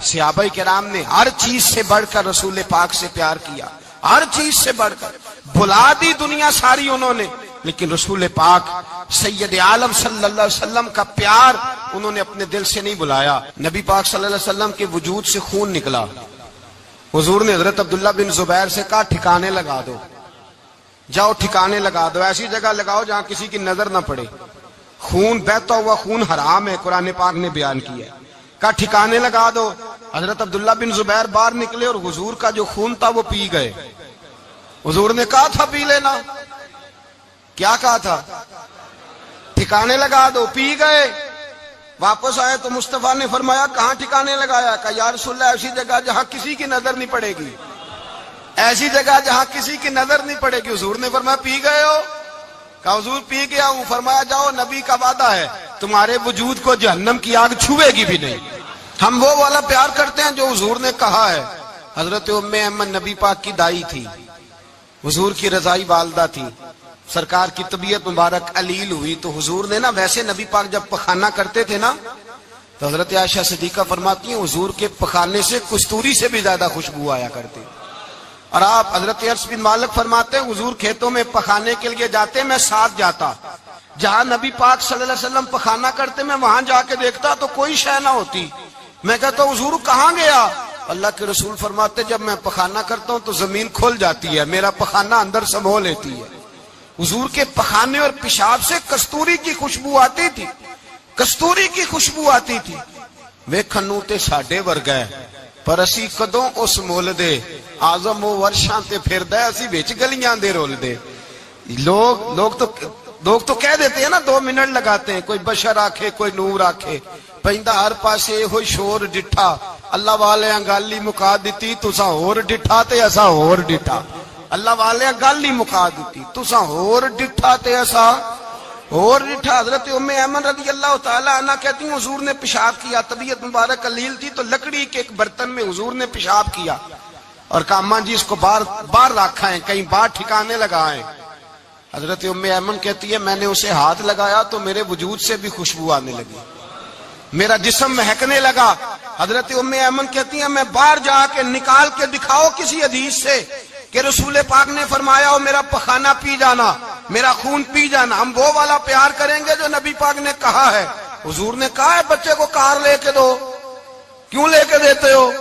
صحابہ کرام نے ہر چیز سے بڑھ کر رسول پاک سے پیار کیا، ہر چیز سے بڑھ کر بھلا دی دنیا ساری انہوں نے، لیکن رسول پاک سید عالم صلی اللہ علیہ وسلم کا پیار انہوں نے اپنے دل سے نہیں بلایا۔ نبی پاک صلی اللہ علیہ وسلم کے وجود سے خون نکلا، حضور نے حضرت عبداللہ بن زبیر سے کہا ٹھکانے لگا دو، جاؤ ٹھکانے لگا دو، ایسی جگہ لگاؤ جہاں کسی کی نظر نہ پڑے، خون بہتا ہوا خون حرام ہے، قرآن پاک نے بیان کیا ہے، کہا ٹھکانے لگا دو۔ حضرت عبداللہ بن زبیر باہر نکلے اور حضور کا جو خون تھا وہ پی گئے۔ حضور نے کہا تھا پی لینا، کیا کہا تھا؟ ٹھکانے لگا دو، پی گئے۔ واپس آئے تو مصطفیٰ نے فرمایا کہاں ٹھکانے لگایا؟ کہا یا رسول اللہ ایسی جگہ جہاں کسی کی نظر نہیں پڑے گی، ایسی جگہ جہاں کسی کی نظر نہیں پڑے گی۔ حضور نے فرمایا پی گئے ہو؟ کہا حضور پی گیا ہوں۔ فرمایا جاؤ، نبی کا وعدہ ہے تمہارے وجود کو جہنم کی آگ چھوئے گی بھی نہیں۔ ہم وہ والا پیار کرتے ہیں جو حضور نے کہا ہے۔ حضرت ام ایمن نبی پاک کی دائی تھی، حضور کی رضائی والدہ تھی، سرکار کی طبیعت مبارک علیل ہوئی تو حضور نے نا، ویسے نبی پاک جب پخانہ کرتے تھے نا تو حضرت عائشہ صدیقہ فرماتی ہیں حضور کے پخانے سے کستوری سے بھی زیادہ خوشبو آیا کرتی۔ اور آپ حضرت انس بن مالک فرماتے ہیں حضور کھیتوں میں پخانے کے لیے جاتے، میں ساتھ جاتا، جہاں نبی پاک صلی اللہ علیہ وسلم پخانہ کرتے میں وہاں جا کے دیکھتا تو کوئی شے نہ ہوتی۔ میں کہتا حضور کہاں گیا؟ اللہ کے رسول فرماتے جب میں پخانہ کرتا ہوں تو زمین کھل جاتی ہے، میرا پخانہ اندر سمو لیتی ہے۔ حضور کے پخانے اور پیشاب سے کستوری کی خوشبو آتی تھی، کستوری کی خوشبو آتی تھی۔ ویکھنوں تے ساڈے ورگا ہے پر اسی کدوں اس مول دے، آزم و ورشاں تے پھردا ہے اسی وچ گلیاں دے رول دے۔ لوگ تو کہہ دیتے ہیں نا 2 منٹ لگاتے ہیں، کوئی بشر آکھے کوئی نور آکھے، پیندا ہر پاسے ہوئی شور ڈٹھا، اللہ والے گالی مکا دیتی تساں ہور ڈٹھا تے اساں ہور ڈٹھا، اللہ والے گالی مکا دیتی تساں ہور ڈٹھا تے اساں ہور ڈٹھا۔ حضرت ام ایمن رضی اللہ تعالی عنہ کہتی ہیں حضور نے پیشاب کیا، طبیعت مبارک علیل تھی تو لکڑی کے ایک برتن میں حضور نے پیشاب کیا اور کہا اماں جی اس کو باہر رکھا ہے، کہیں باہر ٹھکانے لگائیں۔ حضرت ام ایمن کہتی ہے میں نے اسے ہاتھ لگایا تو میرے وجود سے بھی خوشبو آنے لگی، میرا جسم مہکنے لگا۔ حضرت ام ایمن کہتی ہیں میں باہر جا کے نکال کے دکھاؤ کسی حدیث سے کہ رسول پاک نے فرمایا ہو میرا پخانہ پی جانا، میرا خون پی جانا، ہم وہ والا پیار کریں گے جو نبی پاک نے کہا ہے۔ حضور نے کہا ہے بچے کو کار لے کے دو، کیوں لے کے دیتے ہو؟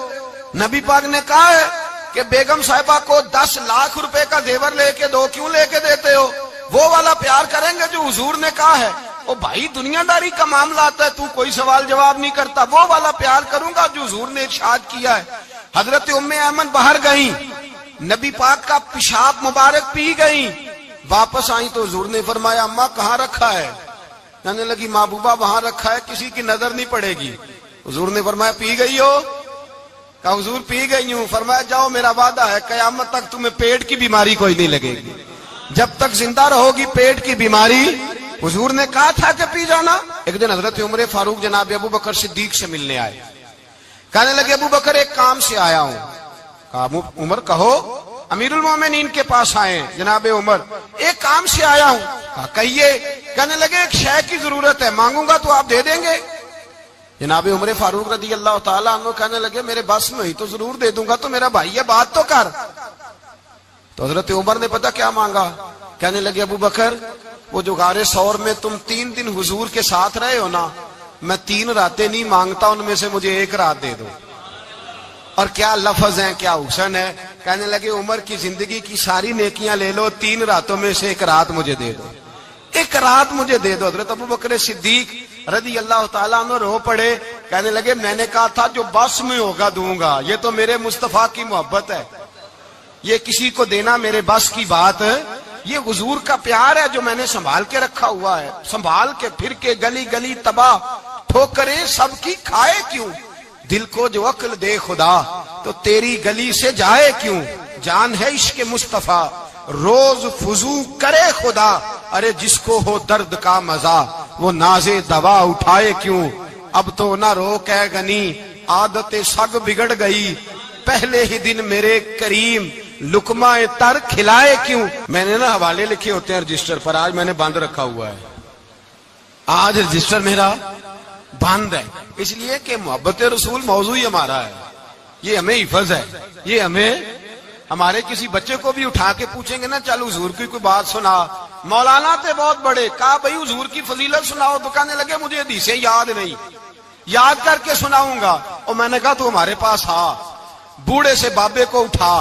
نبی پاک نے کہا ہے کہ بیگم صاحبہ کو 10 لاکھ روپے کا زیور لے کے دو، کیوں لے کے دیتے ہو؟ وہ والا پیار کریں گے جو حضور نے کہا ہے۔ او بھائی دنیا داری کا معاملہ آتا ہے، تو کوئی سوال جواب نہیں کرتا، وہ والا پیار کروں گا جو حضور نے ارشاد کیا ہے۔ حضرت ام ایمن باہر گئیں، نبی پاک کا پیشاب مبارک پی گئیں، واپس آئیں تو حضور نے فرمایا اماں کہاں رکھا ہے؟ کہنے لگی محبوبہ وہاں رکھا ہے، کسی کی نظر نہیں پڑے گی۔ حضور نے فرمایا پی گئی ہو؟ کہا حضور پی گئی ہوں۔ فرمایا جاؤ میرا وعدہ ہے قیامت تک تمہیں پیٹ کی بیماری کوئی نہیں لگے گی، جب تک زندہ رہو گی پیٹ کی بیماری۔ حضور نے کہا تھا کہ پی جانا۔ ایک دن حضرت عمر فاروق جناب ابو بکر صدیق سے ملنے آئے، کہنے لگے ابو بکر ایک کام سے آیا ہوں۔ کہا عمر کہو۔ امیر المومنین کے پاس آئے جناب عمر، ایک کام سے آیا ہوں۔ کہا کہیے۔ کہنے لگے ایک شے کی ضرورت ہے، مانگوں گا تو آپ دے دیں گے؟ جناب عمر فاروق رضی اللہ تعالیٰ عنہ کہنے لگے میرے بس میں ہی تو ضرور دے دوں گا، تو میرا بھائی ہے بات تو کر۔ تو حضرت عمر نے پتہ کیا مانگا؟ کہنے لگے ابو بکر وہ جو غار ثور میں تم 3 دن حضور کے ساتھ رہے ہو نا، میں 3 راتیں نہیں مانگتا، ان میں سے مجھے 1 رات دے دو۔ اور کیا لفظ ہیں، کیا حسن ہے۔ کہنے لگے عمر کی زندگی کی ساری نیکیاں لے لو، 3 راتوں میں سے 1 رات مجھے دے دو، 1 رات مجھے دے دو۔ حضرت ابو بکر صدیق رضی اللہ تعالیٰ عنہ رو پڑے، کہنے لگے میں نے کہا تھا جو بس میں ہوگا دوں گا، یہ تو میرے مصطفیٰ کی محبت ہے، یہ کسی کو دینا میرے بس کی بات ہے، یہ حضور کا پیار ہے جو میں نے سنبھال کے رکھا ہوا ہے، سنبھال کے پھر کے گلی گلی تباہ ٹھوکریں سب کی کھائے کیوں، دل کو جو عقل دے خدا تو تیری گلی سے جائے کیوں، جان ہے عشق مصطفیٰ روز فضو کرے خدا، ارے جس کو ہو درد کا مزہ وہ ناز دوا اٹھائے کیوں، اب تو نہ روک ہے غنی عادت سگ بگڑ گئی، پہلے ہی دن میرے کریم لقمہ تر کھلائے کیوں۔ میں نے نا حوالے لکھے ہوتے ہیں رجسٹر پر، آج میں نے بند رکھا ہوا ہے، آج رجسٹر میرا بند ہے، اس لیے کہ محبت رسول موضوع ہی ہمارا ہے، یہ ہمیں حفظ ہے، یہ ہمیں ہمارے کسی بچے کو بھی اٹھا کے پوچھیں گے نا چل حضور کی کوئی بات سنا، مولانا تھے بہت بڑے، کہا بھائی حضور کی فضیلت سناؤ، تو کہنے لگے مجھے حدیثیں یاد نہیں، یاد کر کے سناؤں گا۔ اور میں نے کہا تو ہمارے پاس آ، بوڑھے سے بابے کو اٹھا،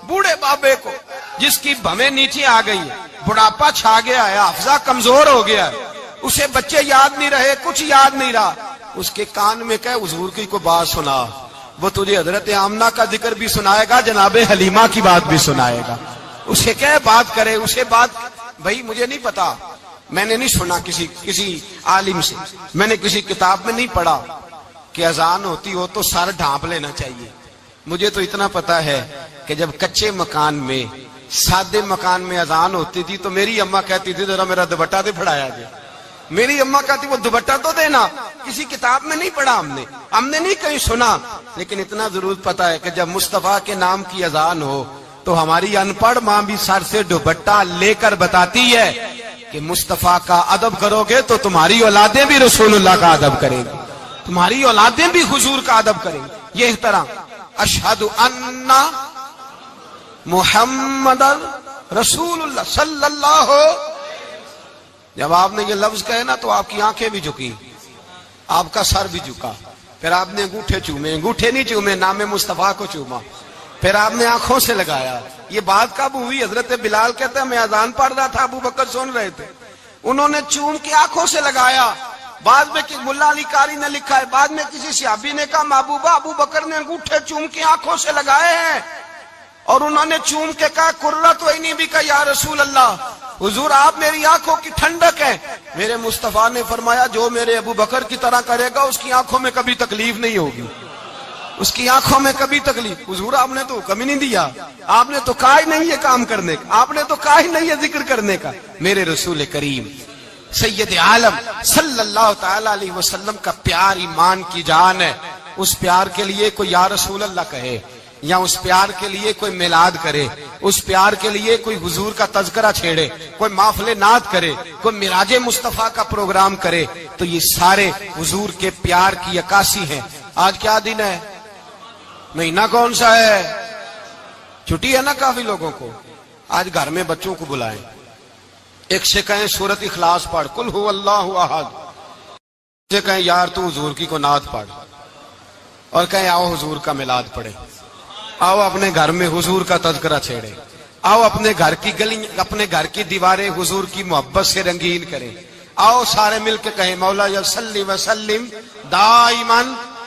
بوڑھے بابے کو جس کی بھویں نیچے آ گئی، بڑھاپا چھا گیا ہے، حافظہ کمزور ہو گیا ہے، اسے بچے یاد نہیں رہے، کچھ یاد نہیں رہا، اس کے کان میں کہ حضور کی کوئی بات سنا، وہ تجھے حضرت آمنہ کا ذکر بھی سنائے گا، جناب حلیمہ کی بات بھی سنائے گا، اسے کہ بات کرے، اسے بات۔ بھائی مجھے نہیں پتا، میں نے نہیں سنا کسی عالم سے، میں نے کسی کتاب میں نہیں پڑھا کہ اذان ہوتی ہو تو سر ڈھانپ لینا چاہیے۔ مجھے تو اتنا پتا ہے کہ جب کچے مکان میں، سادے مکان میں اذان ہوتی تھی تو میری اماں کہتی تھی ذرا میرا دوپٹہ دے پھڑایا جائے، میری اماں کہتی وہ دوپٹہ تو دینا، کسی کتاب میں نہیں پڑھا ہم نے نہیں کہیں سنا، لیکن اتنا ضرور پتا ہے کہ جب مصطفیٰ کے نام کی اذان ہو تو ہماری ان پڑھ ماں بھی سر سے دوپٹہ لے کر بتاتی ہے کہ مصطفیٰ کا ادب کرو گے تو تمہاری اولادیں بھی رسول اللہ کا ادب کریں گی، تمہاری اولادیں بھی حضور کا ادب کریں گی۔ یہ احترام، اشہد ان محمد رسول اللہ صلی اللہ، جب آپ نے یہ لفظ کہے نا تو آپ کی آنکھیں بھی جھکی، آپ کا سر بھی جھکا، پھر آپ نے انگوٹھے چومے، انگوٹھے نہیں چومے، نام مصطفیٰ کو چوما، پھر آپ نے آنکھوں سے لگایا۔ یہ بات کب ہوئی؟ حضرت بلال کہتے ہیں میں اذان پڑھ رہا تھا، ابو بکر سن رہے تھے، انہوں نے چوم کے آنکھوں سے لگایا۔ بعد میں کہ ملا علی قاری نے لکھا ہے، بعد میں کسی صحابی نے کہا محبوبہ ابو بکر نے انگوٹھے چوم کے آنکھوں سے لگائے ہیں، اور انہوں نے چوم کے کہا قرۃ عینی بک یا رسول اللہ، حضور آپ میری آنکھوں کی ٹھنڈک ہے۔ میرے مصطفیٰ نے فرمایا جو میرے ابو بکر کی طرح کرے گا اس کی آنکھوں میں کبھی تکلیف نہیں ہوگی، اس کی آنکھوں میں کبھی تکلیف۔ حضور آپ نے تو حکم ہی نہیں دیا، آپ نے تو کہا ہی نہیں یہ کام کرنے کا، آپ نے تو کہا ہی نہیں یہ ذکر کرنے کا۔ میرے رسول کریم سید عالم صلی اللہ تعالی علیہ وسلم کا پیار ایمان کی جان ہے، اس پیار کے لیے کوئی یا رسول اللہ کہے، یا اس پیار کے لیے کوئی میلاد کرے، اس پیار کے لیے کوئی حضور کا تذکرہ چھیڑے، کوئی محفل نعت کرے، کوئی معراج مصطفیٰ کا پروگرام کرے، تو یہ سارے حضور کے پیار کی عکاسی ہیں۔ آج کیا دن ہے؟ مہینہ کون سا ہے؟ چھٹی ہے نا کافی لوگوں کو۔ آج گھر میں بچوں کو بلائیں، ایک سے کہیں سورۃ اخلاص پڑھ، قل هو اللہ احد، سے کہیں یار تو حضور کی کو نعت پڑھ، اور کہیں آؤ حضور کا میلاد پڑھے، آؤ اپنے گھر میں حضور کا تذکرہ چھیڑے، آؤ اپنے گھر کی گلی، اپنے گھر کی دیواریں حضور کی محبت سے رنگین کریں، آؤ سارے مل کے کہیں مولا صلی وسلم دائما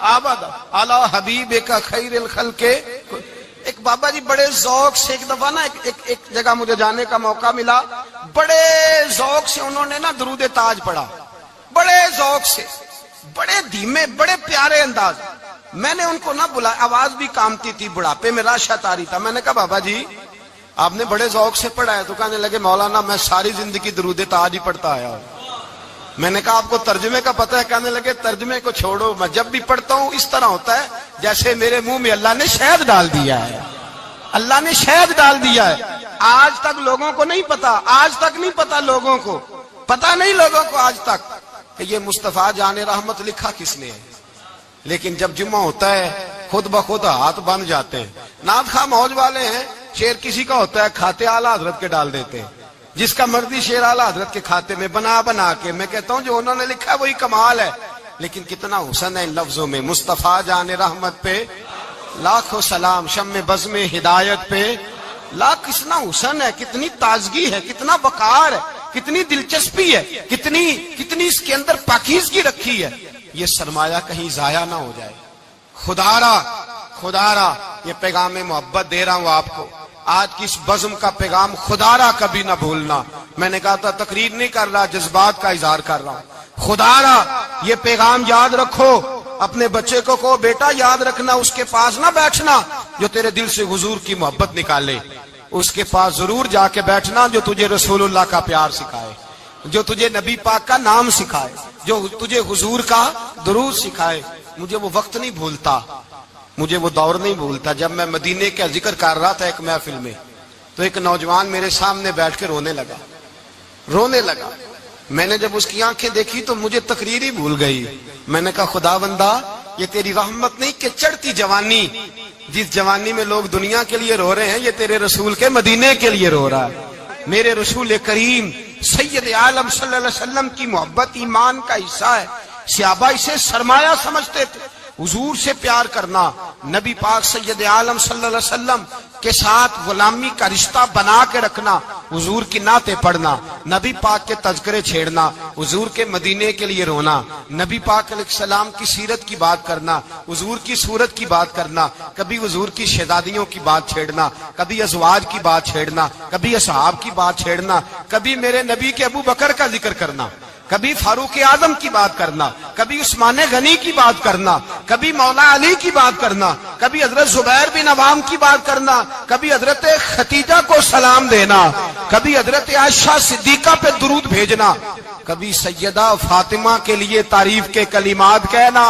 ابدا علی حبیبک خیر الخلق۔ ایک بابا جی بڑے ذوق سے ایک دفعہ نا ایک جگہ مجھے جانے کا موقع ملا، بڑے ذوق سے انہوں نے نا درود تاج پڑھا، بڑے ذوق سے، بڑے دھیمے، بڑے پیارے انداز۔ میں نے ان کو نہ بلایا، آواز بھی کامتی تھی، بڑھاپے میں راشت آ رہی تھا۔ میں نے کہا بابا جی آپ نے بڑے ذوق سے پڑھا ہے، تو کہنے لگے مولانا میں ساری زندگی درود تاج ہی پڑھتا آیا ہوں۔ میں نے کہا آپ کو ترجمے کا پتہ ہے؟ کہنے لگے ترجمے کو چھوڑو، میں جب بھی پڑھتا ہوں اس طرح ہوتا ہے جیسے میرے منہ میں اللہ نے شہد ڈال دیا ہے، اللہ نے شہد ڈال دیا ہے۔ آج تک لوگوں کو نہیں پتا، آج تک نہیں پتا لوگوں کو، پتا نہیں لوگوں کو آج تک کہ یہ مصطفیٰ جان رحمت لکھا کس نے ہے۔ لیکن جب جمعہ ہوتا ہے خود بخود ہاتھ بن جاتے ہیں۔ نعت خواہ موج والے ہیں، شعر کسی کا ہوتا ہے کھاتے اعلیٰ حضرت کے ڈال دیتے ہیں، جس کا مرضی شعر اعلیٰ حضرت کے کھاتے میں بنا کے۔ میں کہتا ہوں جو انہوں نے لکھا ہے وہی کمال ہے، لیکن کتنا حسن ہے ان لفظوں میں، مصطفیٰ جان رحمت پہ لاکھوں سلام، شم بزم ہدایت پہ لاکھ، کتنا حسن ہے، کتنی تازگی ہے، کتنا وقار ہے، کتنی دلچسپی ہے، کتنی اس کے اندر پاکیزگی رکھی ہے۔ یہ سرمایہ کہیں ضائع نہ ہو جائے۔ خدا را یہ پیغام محبت دے رہا ہوں آپ کو، آج کی اس بزم کا پیغام خدا را کبھی نہ بھولنا۔ میں نے کہا تھا تقریر نہیں کر رہا، جذبات کا اظہار کر رہا ہوں۔ خدا را یہ پیغام یاد رکھو، اپنے بچے کو کہو بیٹا یاد رکھنا، اس کے پاس نہ بیٹھنا جو تیرے دل سے حضور کی محبت نکالے، اس کے پاس ضرور جا کے بیٹھنا جو تجھے رسول اللہ کا پیار سکھائے، جو تجھے نبی پاک کا نام سکھائے، جو تجھے حضور کا درود سکھائے۔ مجھے وہ وقت نہیں بھولتا، مجھے وہ دور نہیں بھولتا جب میں مدینے کا ذکر کر رہا تھا ایک محفل میں، تو ایک نوجوان میرے سامنے بیٹھ کے رونے لگا۔ میں نے جب اس کی آنکھیں دیکھی تو مجھے تقریر ہی بھول گئی. میں نے کہا خدا بندہ یہ تیری رحمت نہیں کہ چڑھتی جوانی، جس جوانی میں لوگ دنیا کے لیے رو رہے ہیں یہ تیرے رسول کے مدینے کے لیے رو رہا ہے. میرے رسول کریم سید عالم صلی اللہ علیہ وسلم کی محبت ایمان کا حصہ ہے. صحابہ اسے سرمایہ سمجھتے تھے. حضور سے پیار کرنا، نبی پاک سید عالم صلی اللہ علیہ وسلم کے ساتھ غلامی کا رشتہ بنا کے رکھنا، حضور کی نعتیں پڑھنا، نبی پاک کے تذکرے چھیڑنا، حضور کے مدینے کے لیے رونا، نبی پاک علیہ السلام کی سیرت کی بات کرنا، حضور کی صورت کی بات کرنا، کبھی حضور کی شہزادیوں کی بات چھیڑنا، کبھی ازواج کی بات چھیڑنا، کبھی اصحاب کی بات چھیڑنا، کبھی میرے نبی کے ابو بکر کا ذکر کرنا، کبھی فاروق اعظم کی بات کرنا، کبھی عثمان غنی کی بات کرنا، کبھی مولا علی کی بات کرنا، کبھی حضرت زبیر بن عوام کی بات کرنا، کبھی حضرت خدیجہ کو سلام دینا، کبھی حضرت عائشہ صدیقہ پہ درود بھیجنا، کبھی سیدہ فاطمہ کے لیے تعریف کے کلمات کہنا.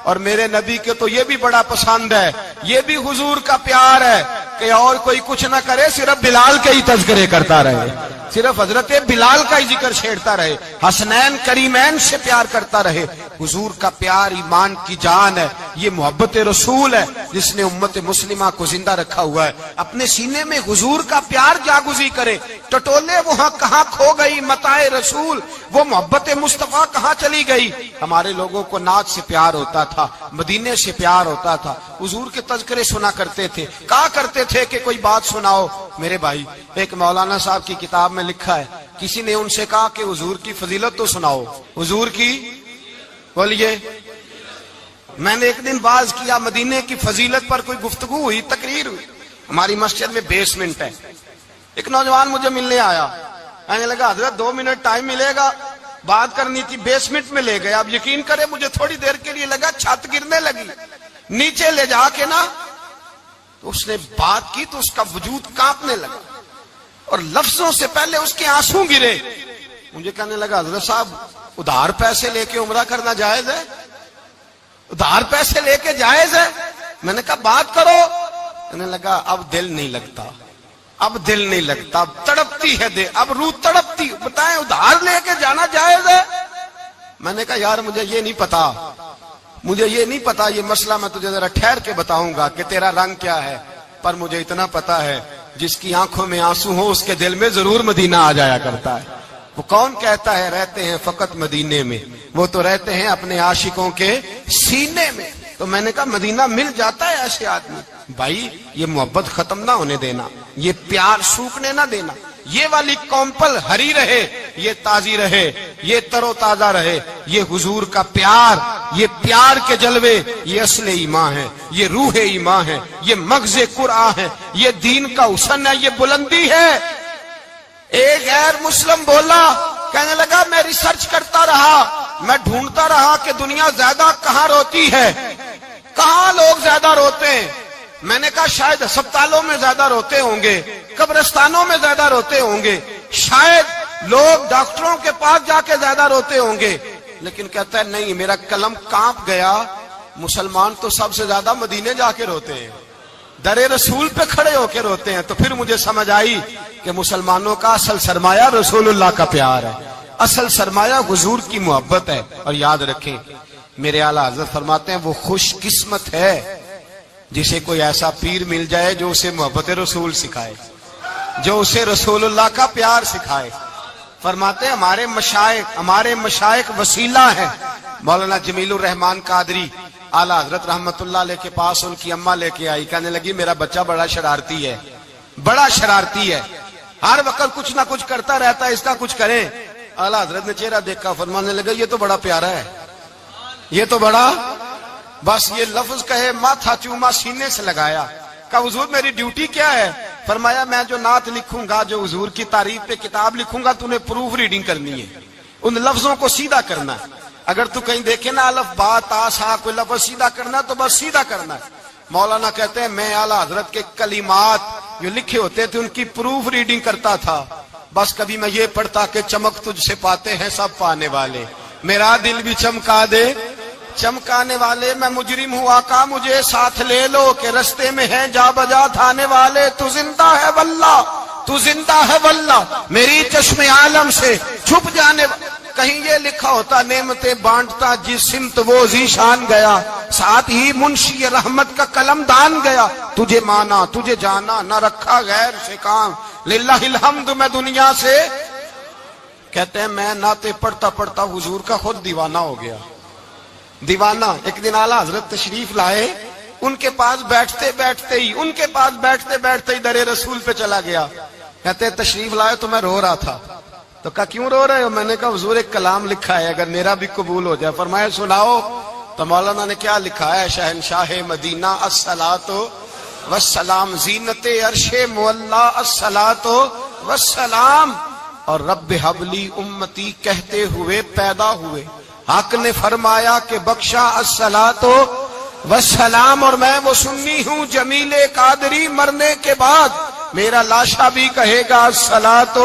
اور میرے نبی کے تو یہ بھی بڑا پسند ہے، یہ بھی حضور کا پیار ہے کہ اور کوئی کچھ نہ کرے، صرف بلال کے ہی تذکرے کرتا رہے، صرف حضرت بلال کا ہی ذکر چھیڑتا رہے، حسنین کریمین سے پیار کرتا رہے. حضور کا پیار ایمان کی جان ہے. یہ محبت رسول ہے جس نے امت مسلمہ کو زندہ رکھا ہوا ہے. اپنے سینے میں حضور کا پیار جاگزی کرے. ٹٹولے وہاں کہاں کھو گئی متاع رسول، وہ محبت مصطفیٰ کہاں چلی گئی. ہمارے لوگوں کو نعت سے پیار ہوتا تھا، مدینے سے پیار ہوتا تھا، حضور کے تذکرے سنا کرتے تھے. کہا کرتے تھے کہ کوئی بات سناؤ. میرے بھائی، ایک مولانا صاحب کی کتاب میں لکھا ہے، کسی نے ان سے کہا کہ حضور کی فضیلت تو سناؤ. حضور کی بولیے. میں نے ایک دن باز کیا، مدینے کی فضیلت پر کوئی گفتگو ہوئی، تقریر ہوئی. ہماری مسجد میں بیسمنٹ ہے. ایک نوجوان مجھے ملنے آیا، کہنے لگا حضرت 2 منٹ ٹائم ملے گا، بات کرنی تھی. بیسمنٹ میں لے گئے. اب یقین کرے مجھے تھوڑی دیر کے لیے لگا چھت گرنے لگی. نیچے لے جا کے نا تو اس نے بات کی تو اس کا وجود کانپنے لگا اور لفظوں سے پہلے اس کے آنسو گرے. مجھے کہنے لگا حضرت صاحب ادھار پیسے لے کے عمرہ کرنا جائز ہے؟ ادھار پیسے لے کے جائز ہے؟ میں نے کہا بات کرو. کہنے لگا اب دل نہیں لگتا، اب دل نہیں لگتا، اب تڑپتی ہے دل، اب روح تڑپتی. بتائیں ادھار لے کے جانا جائز ہے؟ میں نے کہا یار مجھے یہ نہیں پتا، مجھے یہ نہیں پتا، یہ مسئلہ میں تجھے ذرا ٹھہر کے بتاؤں گا کہ تیرا رنگ کیا ہے. پر مجھے اتنا پتا ہے جس کی آنکھوں میں آنسو ہو اس کے دل میں ضرور مدینہ آ جایا کرتا ہے. وہ کون کہتا ہے رہتے ہیں فقط مدینے میں؟ وہ تو رہتے ہیں اپنے عاشقوں کے سینے میں. تو میں نے کہا مدینہ مل جاتا ہے ایسے آدمی. بھائی یہ محبت ختم نہ ہونے دینا، یہ پیار سوکھنے نہ دینا. یہ والی کومپل ہری رہے، یہ تازی رہے، یہ تر و تازہ رہے. یہ حضور کا پیار، یہ پیار کے جلوے، یہ اصل ایمان ہے، یہ روح ایمان ہے، یہ مغز قرآن ہے، یہ دین کا حسن ہے، یہ بلندی ہے. ایک غیر مسلم بولا، کہنے لگا میں ریسرچ کرتا رہا، میں ڈھونڈتا رہا کہ دنیا زیادہ کہاں روتی ہے، کہاں لوگ زیادہ روتے ہیں. میں نے کہا شاید ہسپتالوں میں زیادہ روتے ہوں گے، قبرستانوں میں زیادہ روتے ہوں گے، شاید لوگ ڈاکٹروں کے پاس جا کے زیادہ روتے ہوں گے. لیکن کہتا ہے نہیں، میرا قلم کانپ گیا، مسلمان تو سب سے زیادہ مدینے جا کے روتے ہیں، در رسول پہ کھڑے ہو کے روتے ہیں. تو پھر مجھے سمجھ آئی کہ مسلمانوں کا اصل سرمایہ رسول اللہ کا پیار ہے، اصل سرمایہ حضور کی محبت ہے. اور یاد رکھیں میرے اعلیٰ حضرت فرماتے ہیں وہ خوش قسمت ہے جسے کوئی ایسا پیر مل جائے جو اسے محبت رسول سکھائے، جو اسے رسول اللہ کا پیار سکھائے. فرماتے ہیں ہمارے مشائخ وسیلہ ہیں. مولانا جمیل الرحمان قادری اعلیٰ حضرت رحمت اللہ علیہ کے پاس ان کی اماں لے کے آئی. کہنے لگی میرا بچہ بڑا شرارتی ہے، بڑا شرارتی ہے، ہر وقت کچھ نہ کچھ کرتا رہتا ہے، اس کا کچھ کریں. اعلیٰ حضرت نے چہرہ دیکھا، فرمانے لگا یہ تو بڑا پیارا ہے، یہ تو بڑا، بس یہ لفظ کہے ماتھا چوما سینے سے لگایا. کہا حضور میری ڈیوٹی کیا ہے؟ فرمایا میں جو نعت لکھوں گا، جو حضور کی تعریف پہ کتاب لکھوں گا، تو نے پروف ریڈنگ کرنی ہے، ان لفظوں کو سیدھا کرنا ہے. اگر تو کہیں دیکھے نا الف با تا سا کوئی لفظ سیدھا کرنا تو بس سیدھا کرنا ہے. مولانا کہتے ہیں میں اعلیٰ حضرت کے کلمات جو لکھے ہوتے تھے ان کی پروف ریڈنگ کرتا تھا. بس کبھی میں یہ پڑھتا کہ چمک تجھ سے پاتے ہیں سب پانے والے، میرا دل بھی چمکا دے چمکانے والے. میں مجرم ہوں آقا مجھے ساتھ لے لو کہ رستے میں ہیں جا بجا تھانے والے. تو زندہ ہے واللہ تو زندہ ہے واللہ میری چشم عالم سے چھپ جانے کہیں یہ لکھا ہوتا نعمتیں بانٹتا جس سمت وہ ذیشان گیا ساتھ ہی منشی رحمت کا قلم دان گیا تجھے مانا تجھے جانا نہ رکھا غیر سے کام للہ الحمد میں دنیا سے کہتے ہیں میں نعتیں پڑھتا پڑھتا حضور کا خود دیوانہ ہو گیا دیوانہ ایک دن اعلیٰ حضرت تشریف لائے ان کے پاس بیٹھتے بیٹھتے ہی در رسول پہ چلا گیا کہتے تشریف لائے تو میں رو رہا تھا تو کہا کیوں رو رہے ہو میں نے کہا حضور ایک کلام لکھا ہے اگر میرا بھی قبول ہو جائے فرمایا سناؤ تو مولانا نے کیا لکھا ہے شہنشاہ مدینہ الصلاۃ والسلام زینت عرش معلی الصلاۃ والسلام اور رب حبلی امتی کہتے ہوئے پیدا ہوئے حق نے فرمایا کہ بخشا الصلاۃ والسلام اور میں وہ سنی ہوں جمیل قادری مرنے کے بعد میرا لاشا بھی کہے گا الصلاۃ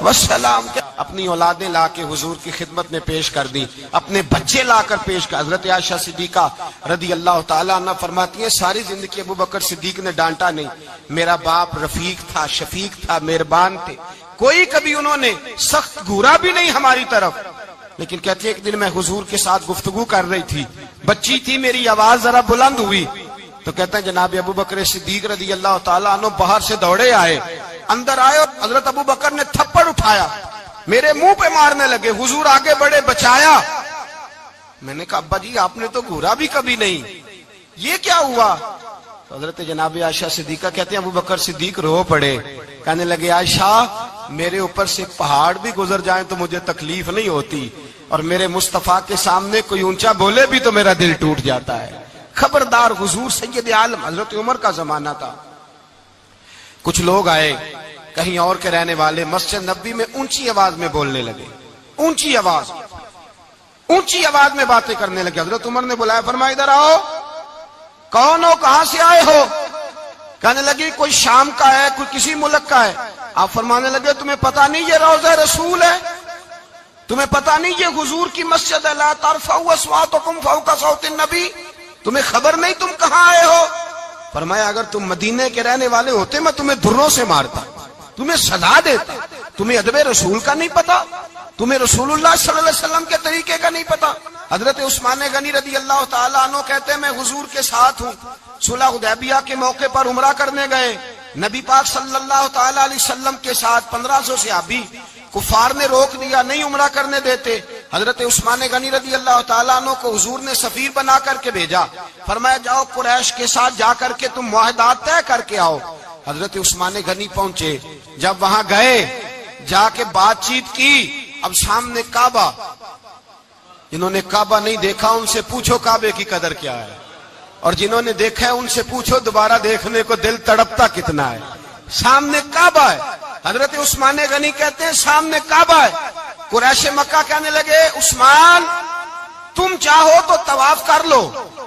والسلام اپنی اولادیں لا کے حضور کی خدمت میں پیش کر دی اپنے بچے لا کر پیش کر حضرت عائشہ صدیقہ رضی اللہ تعالیٰ عنہ فرماتی ہیں ساری زندگی ابو بکر صدیق نے ڈانٹا نہیں میرا باپ رفیق تھا شفیق تھا مہربان تھے کوئی کبھی انہوں نے سخت گھورا بھی نہیں ہماری طرف لیکن کہتی ہے ایک دن میں حضور کے ساتھ گفتگو کر رہی تھی بچی تھی میری آواز ذرا بلند ہوئی تو کہتے ہیں جناب ابو بکر صدیق رضی اللہ تعالیٰ عنہ باہر سے دوڑے آئے اندر آئے اور حضرت ابو بکر نے تھپڑ اٹھایا میرے منہ پہ مارنے لگے حضور آگے بڑھے بچایا میں نے کہا ابا جی آپ نے تو گھورا بھی کبھی نہیں یہ کیا ہوا تو حضرت جناب عائشہ صدیقہ کہتے ہیں ابو بکر صدیق رو پڑے کہنے لگے عائشہ میرے اوپر سے پہاڑ بھی گزر جائیں تو مجھے تکلیف نہیں ہوتی اور میرے مصطفیٰ کے سامنے کوئی اونچا بولے بھی تو میرا دل ٹوٹ جاتا ہے خبردار حضور سید عالم حضرت عمر کا زمانہ تھا کچھ لوگ آئے کہیں اور کے رہنے والے مسجد نبوی میں اونچی آواز میں بولنے لگے اونچی آواز میں باتیں کرنے لگے حضرت عمر نے بلایا فرمایا ادھر آؤ کون ہو کہاں سے آئے ہو کہنے لگی کوئی شام کا ہے کوئی کسی ملک کا ہے آپ فرمانے لگے تمہیں پتا نہیں یہ روضہ رسول ہے تمہیں پتا نہیں یہ حضور کی مسجد ہے لا ترفعوا اصواتکم فوق صوت النبی تمہیں خبر نہیں تم کہاں آئے ہو فرمایا اگر تم مدینے کے رہنے والے ہوتے میں تمہیں دھروں سے مارتا تمہیں سزا دیتا تمہیں ادب رسول کا نہیں پتا تمہیں رسول اللہ صلی اللہ علیہ وسلم کے طریقے کا نہیں پتا حضرت عثمان غنی رضی اللہ تعالیٰ عنہ کہتے ہیں میں حضور کے ساتھ ہوں صلح حدیبیہ کے موقع پر عمرہ کرنے گئے نبی پاک صلی اللہ تعالیٰ علیہ وسلم کے ساتھ 1500 صحابی کفار نے روک دیا نہیں عمرہ کرنے دیتے حضرت عثمان غنی رضی اللہ تعالیٰ عنہ کو حضور نے سفیر بنا کر کے بھیجا فرمایا جاؤ قریش کے ساتھ جا کر کے تم معاہدات طے کر کے آؤ حضرت عثمان غنی پہنچے جب وہاں گئے جا کے بات چیت کی اب سامنے کعبہ جنہوں نے کعبہ نہیں دیکھا ان سے پوچھو کعبے کی قدر کیا ہے اور جنہوں نے دیکھا ہے ان سے پوچھو دوبارہ دیکھنے کو دل تڑپتا کتنا ہے سامنے کعبہ ہے حضرت عثمان غنی کہتے ہیں سامنے کعبہ ہے قریش مکہ کہنے لگے عثمان تم چاہو تو طواف کر لو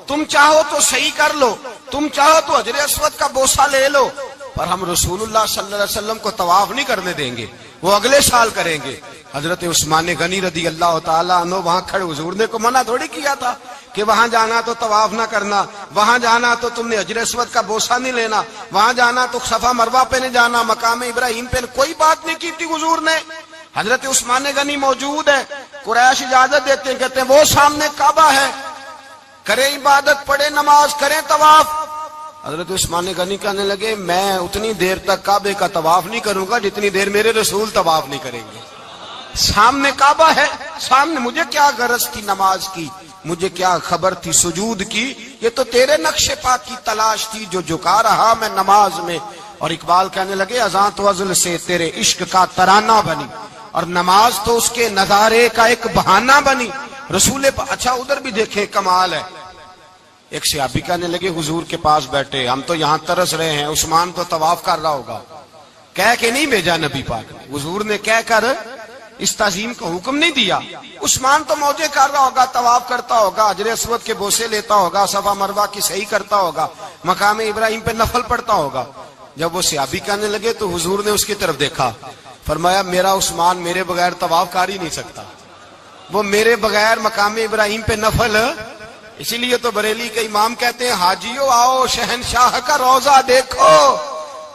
تم چاہو تو صحیح کر لو تم چاہو تو حجر اسود کا بوسہ لے لو پر ہم رسول اللہ صلی اللہ علیہ وسلم کو طواف نہیں کرنے دیں گے وہ اگلے سال کریں گے حضرت عثمان غنی رضی اللہ تعالیٰ عنہ وہاں کھڑے حضور نے کو منع تھوڑی کیا تھا کہ وہاں جانا تو طواف نہ کرنا وہاں جانا تو تم نے حجر اسود کا بوسہ نہیں لینا وہاں جانا تو صفا مروہ پہ نہیں جانا مقام ابراہیم پہ کوئی بات نہیں کی تھی حضور نے حضرت عثمان غنی موجود ہے قریش اجازت دیتے ہیں کہتے ہیں وہ سامنے کعبہ ہے کریں عبادت پڑھیں نماز کریں طواف حضرت عثمان غنی کہنے لگے میں اتنی دیر تک کعبے کا طواف نہیں کروں گا جتنی دیر میرے رسول طواف نہیں کریں گے سامنے کعبہ ہے سامنے مجھے کیا غرض تھی نماز کی مجھے کیا خبر تھی سجود کی یہ تو تیرے نقش پا کی تلاش تھی جو جھکا رہا میں نماز میں اور اقبال کہنے لگے اذان تو ازل سے تیرے عشق کا ترانہ بنی اور نماز تو اس کے نظارے کا ایک بہانہ بنی رسول اچھا ادھر بھی دیکھیں کمال ہے ایک صحابی کہنے لگے حضور کے پاس بیٹھے ہم تو یہاں ترس رہے ہیں عثمان تو طواف کر رہا ہوگا کہہ کے نہیں بھیجا نبی پاک نے حضور نے کہہ کر اس تعظیم کا حکم نہیں دیا عثمان تو موجے کر رہا ہوگا طواف کرتا ہوگا حجر اسود کے بوسے لیتا ہوگا صفا مروہ کی صحیح کرتا ہوگا مقام ابراہیم پہ نفل پڑھتا ہوگا جب وہ صحابی کہنے لگے تو حضور نے اس کی طرف دیکھا فرمایا میرا عثمان میرے بغیر طواف کر ہی نہیں سکتا وہ میرے بغیر مقام ابراہیم پہ نفل اسی لیے تو بریلی کے امام کہتے ہیں حاجیو آؤ شہنشاہ کا روضہ دیکھو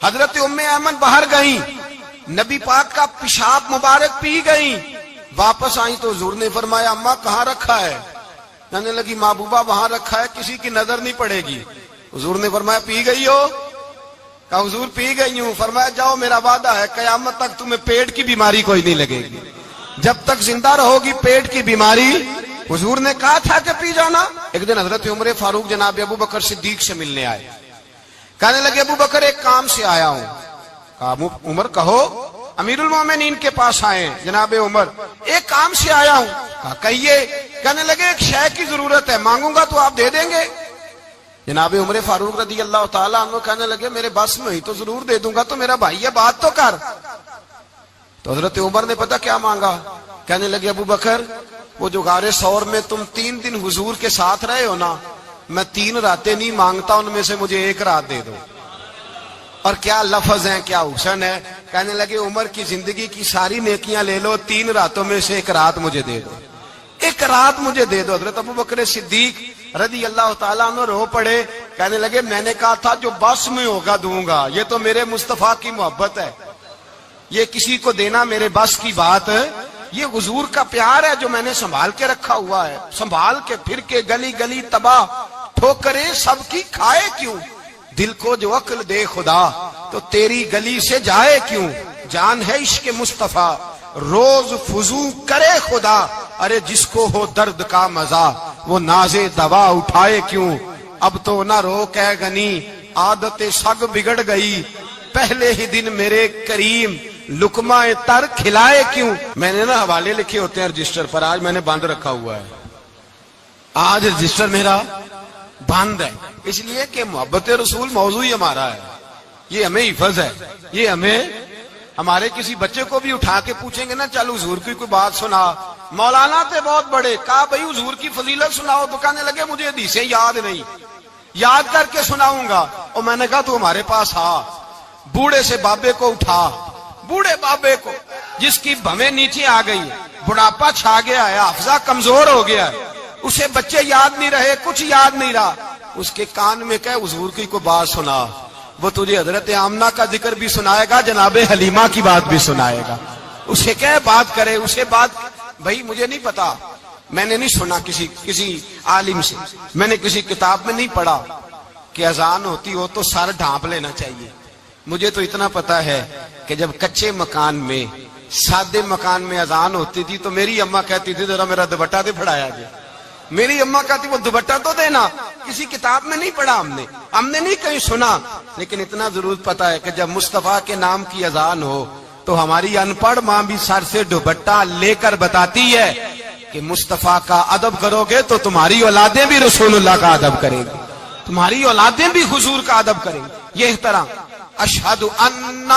حضرت ام ایمن باہر گئیں، نبی پاک کا پیشاب مبارک پی گئیں، واپس آئیں تو حضور نے فرمایا اماں کہاں رکھا ہے؟ کہنے لگی محبوبہ وہاں رکھا ہے، کسی کی نظر نہیں پڑے گی۔ حضور نے فرمایا پی گئی ہو؟ کہا حضور پی گئی ہوں۔ فرمایا جاؤ میرا وعدہ ہے قیامت تک تمہیں پیٹ کی بیماری کوئی نہیں لگے گی، جب تک زندہ رہو گی پیٹ کی بیماری۔ حضور نے کہا تھا کہ پی جانا۔ ایک دن حضرت عمر فاروق جناب ابو بکر صدیق سے ملنے آئے، کہنے لگے ابو بکر ایک کام سے آیا ہوں۔ کہا عمر کہو۔ امیر المومنین کے پاس آئے جناب عمر، ایک کام سے آیا ہوں۔ کہا کہیے۔ کہنے لگے ایک شے کی ضرورت ہے، مانگوں گا تو آپ دے دیں گے؟ جناب عمر فاروق رضی اللہ تعالیٰ عنہ کہنے لگے میرے بس میں ہی تو ضرور دے دوں گا، تو میرا بھائی ہے بات تو کر۔ تو حضرت عمر نے پتہ کیا مانگا؟ کہنے لگے ابو بکر وہ جو غار ثور میں تم 3 دن حضور کے ساتھ رہے ہو نا، میں 3 راتیں نہیں مانگتا، ان میں سے مجھے 1 رات دے دو۔ اور کیا لفظ ہیں، کیا حسن ہے۔ کہنے لگے عمر کی زندگی کی ساری نیکیاں لے لو، 3 راتوں میں سے 1 رات مجھے دے دو، 1 رات مجھے دے دو۔ حضرت ابو بکر صدیق رضی اللہ تعالیٰ عنہ رو پڑے، کہنے لگے میں نے کہا تھا جو بس میں ہوگا دوں گا، یہ تو میرے مصطفیٰ کی محبت ہے، یہ کسی کو دینا میرے بس کی بات ہے، یہ حضور کا پیار ہے جو میں نے سنبھال کے رکھا ہوا ہے، سنبھال کے پھر کے گلی گلی تباہ ٹھوکریں سب کی کھائے کیوں، دل کو جو عقل دے خدا تو تیری گلی سے جائے کیوں، جان ہے عشق مصطفیٰ روز فضو کرے خدا، ارے جس کو ہو درد کا مزہ وہ ناز دوا اٹھائے کیوں، اب تو نہ روک ہے غنی عادت سگ بگڑ گئی، پہلے ہی دن میرے کریم لقمہ تر کھلائے کیوں۔ میں نے نا حوالے لکھے ہوتے ہیں رجسٹر پر، آج میں نے بند رکھا ہوا ہے، آج رجسٹر میرا بند ہے، اس لیے کہ محبت رسول موضوع ہی ہمارا ہے، یہ ہمیں حفظ ہے، یہ ہمیں ہمارے کسی بچے کو بھی اٹھا کے پوچھیں گے نا چل حضور کی کوئی بات سنا، مولانا تھے بہت بڑے، کہا بھائی حضور کی فضیلت سناؤ، تو کہنے لگے مجھے حدیثیں یاد نہیں، یاد کر کے سناؤں گا۔ اور میں نے کہا تو ہمارے پاس آ، بوڑھے سے بابے کو اٹھا، بوڑھے بابے کو جس کی بھویں نیچے آ گئی، بڑھاپا چھا گیا ہے، حافظہ کمزور ہو گیا ہے، اسے بچے یاد نہیں رہے، کچھ یاد نہیں رہا، اس کے کان میں کہے حضور کی کوئی بات سنا، وہ تجھے حضرت آمنہ کا ذکر بھی سنائے گا، جناب حلیمہ کی بات بھی سنائے گا، اسے کہے بات کرے، اسے بات بھائی مجھے نہیں پتا، میں نے نہیں سنا کسی عالم سے، میں نے کسی کتاب میں نہیں پڑھا کہ اذان ہوتی ہو تو سر ڈھانپ لینا چاہیے، مجھے تو اتنا پتا ہے کہ جب کچے مکان میں سادے مکان میں اذان ہوتی تھی تو میری اماں کہتی تھی ذرا میرا دوپٹہ دے پھڑایا جائے، میری اماں کہتی وہ دوپٹہ تو دینا، کسی کتاب میں نہیں پڑھا ہم نے نہیں کہیں سنا، لیکن اتنا ضرور پتا ہے کہ جب مصطفیٰ کے نام کی اذان ہو تو ہماری ان پڑھ ماں بھی سر سے دوپٹہ لے کر بتاتی ہے کہ مصطفیٰ کا ادب کرو گے تو تمہاری اولادیں بھی رسول اللہ کا ادب کریں گی، تمہاری اولادیں بھی حضور کا ادب کریں گی، یہ احترام۔ اشہد ان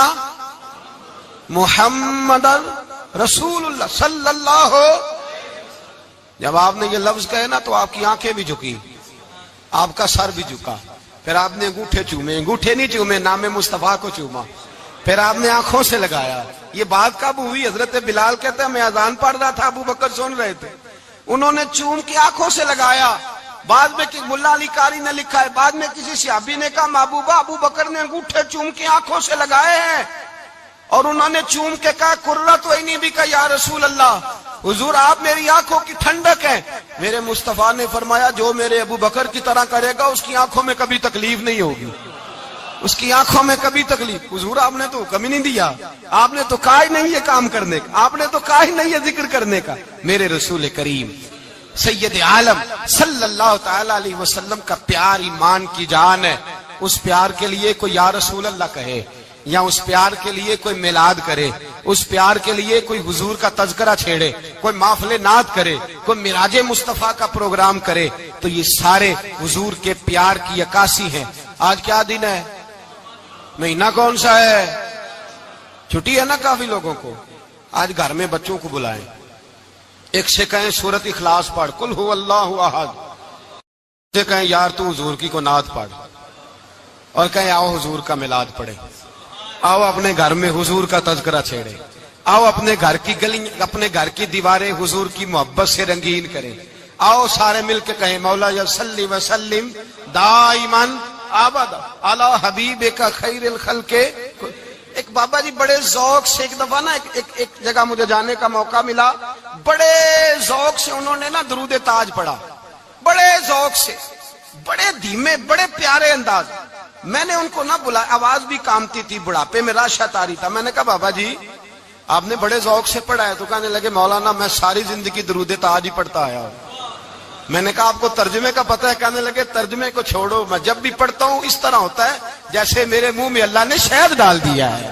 محمد رسول اللہ صلی اللہ، جب آپ نے یہ لفظ کہے نا تو آپ کی آنکھیں بھی جھکی، آپ کا سر بھی جھکا، پھر آپ نے انگوٹھے چومے، انگوٹھے نہیں چومے، نام مصطفیٰ کو چوما، پھر آپ نے آنکھوں سے لگایا۔ یہ بات کب ہوئی؟ حضرت بلال کہتے ہیں میں اذان پڑھ رہا تھا، ابو بکر سن رہے تھے، انہوں نے چوم کے آنکھوں سے لگایا۔ بعد میں کہ ملا علی قاری نے لکھا ہے، بعد میں کسی صحابی نے کہا محبوبہ ابو بکر نے انگوٹھے چوم کے آنکھوں سے لگائے ہیں، اور انہوں نے چوم کے کہا قرۃ عینی بک یا رسول اللہ، حضور آپ میری آنکھوں کی ٹھنڈک ہیں۔ میرے مصطفیٰ نے فرمایا جو میرے ابو بکر کی طرح کرے گا اس کی آنکھوں میں کبھی تکلیف نہیں ہوگی، اس کی آنکھوں میں کبھی تکلیف۔ حضور آپ نے تو حکم ہی نہیں دیا، آپ نے تو کہا ہی نہیں یہ کام کرنے کا، آپ نے تو کہا ہی نہیں یہ ذکر کرنے کا۔ میرے رسول کریم سید عالم صلی اللہ تعالی علیہ وسلم کا پیار ایمان کی جان ہے، اس پیار کے لیے کوئی یا رسول اللہ کہے، یا اس پیار کے لیے کوئی میلاد کرے، اس پیار کے لیے کوئی حضور کا تذکرہ چھیڑے، کوئی محفل نعت کرے، کوئی معراج مصطفیٰ کا پروگرام کرے، تو یہ سارے حضور کے پیار کی عکاسی ہیں۔ آج کیا دن ہے؟ مہینہ کون سا ہے؟ چھٹی ہے نا کافی لوگوں کو، آج گھر میں بچوں کو بلائیں، ایک سے کہیں سورۃ اخلاص پڑھ، قل هو اللہ احد، سے کہیں یار تو حضور کی کو نعت پڑھ، اور کہیں آؤ حضور کا میلاد پڑھے، آؤ اپنے گھر میں حضور کا تذکرہ چھیڑے، آؤ اپنے گھر کی گلی اپنے گھر کی دیواریں حضور کی محبت سے رنگین کریں، آؤ سارے مل کے کہیں مولا یا صلی وسلم دائماً آباد علی حبیبک خیر الخلق. ایک بابا جی بڑے ذوق سے ایک دفعہ نا ایک جگہ مجھے جانے کا موقع ملا. بڑے ذوق سے انہوں نے نا درود تاج پڑھا, بڑے ذوق سے, بڑے دھیمے, بڑے پیارے انداز. میں نے ان کو نہ بلایا, آواز بھی کامتی تھی, بڑھاپے میں راشت آ رہی تھا. میں نے کہا بابا جی آپ نے بڑے ذوق سے پڑھا ہے. تو کہنے لگے مولانا میں ساری زندگی درود تاج ہی پڑھتا آیا ہوں. میں نے کہا آپ کو ترجمے کا پتہ ہے؟ کہنے لگے ترجمے کو چھوڑو, میں جب بھی پڑھتا ہوں اس طرح ہوتا ہے جیسے میرے منہ میں اللہ نے شہد ڈال دیا ہے.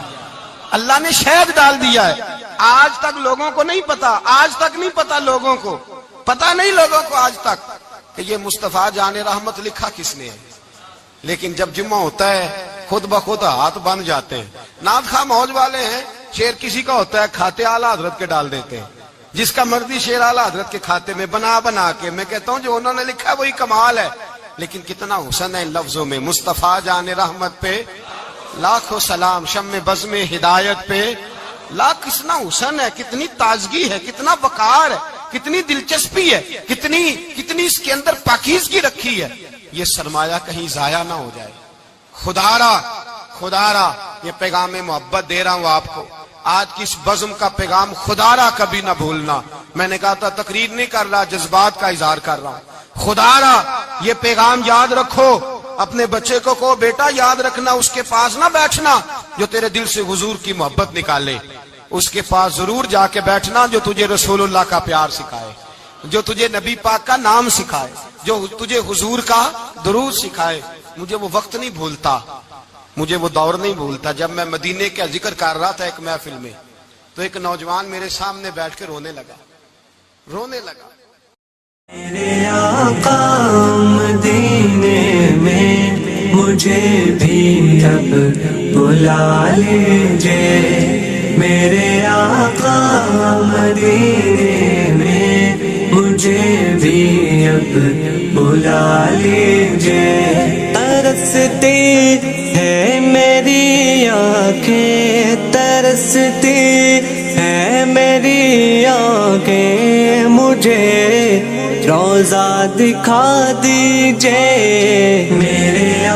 اللہ نے شہد ڈال دیا ہے. آج تک لوگوں کو نہیں پتا, آج تک نہیں پتا لوگوں کو, پتا نہیں لوگوں کو آج تک کہ یہ مصطفیٰ جان رحمت لکھا کس نے ہے. لیکن جب جمعہ ہوتا ہے خود بخود ہاتھ بن جاتے ہیں. نعت خواہ موج والے ہیں, شعر کسی کا ہوتا ہے کھاتے اعلیٰ حضرت کے ڈال دیتے ہیں. جس کا مرضی شعر اعلیٰ حضرت کے کھاتے میں بنا کے. میں کہتا ہوں جو انہوں نے لکھا ہے وہی کمال ہے. لیکن کتنا حسن ہے ان لفظوں میں. مصطفیٰ جان رحمت پہ لاکھوں سلام, شم بزم ہدایت پہ لاکھ. کتنا حسن ہے, کتنی تازگی ہے, کتنا وقار ہے, کتنی دلچسپی ہے, کتنی اس کے اندر پاکیزگی رکھی ہے. یہ سرمایہ کہیں ضائع نہ ہو جائے. خدا را یہ پیغام محبت دے رہا ہوں آپ کو. آج کی اس بزم کا پیغام خدا را کبھی نہ بھولنا. میں نے کہا تھا تقریر نہیں کر رہا, جذبات کا اظہار کر رہا ہوں. خدا را یہ پیغام یاد رکھو. اپنے بچے کو کہو بیٹا یاد رکھنا, اس کے پاس نہ بیٹھنا جو تیرے دل سے حضور کی محبت نکالے. اس کے پاس ضرور جا کے بیٹھنا جو تجھے رسول اللہ کا پیار سکھائے, جو تجھے نبی پاک کا نام سکھائے, جو تجھے حضور کا درود سکھائے. مجھے وہ وقت نہیں بھولتا, مجھے وہ دور نہیں بھولتا جب میں مدینے کا ذکر کر رہا تھا ایک محفل میں, تو ایک نوجوان میرے سامنے بیٹھ کے رونے لگا. میرے آقا مدینے میں مجھے بھی اب بلا لیجئے. میرے آقا مدینے میں مجھے بھی اب بلا لیجئے. ترستی ہے میری آنکھیں, ترستی ہے میری آنکھیں, مجھے روضہ دکھا دیجئے. میرے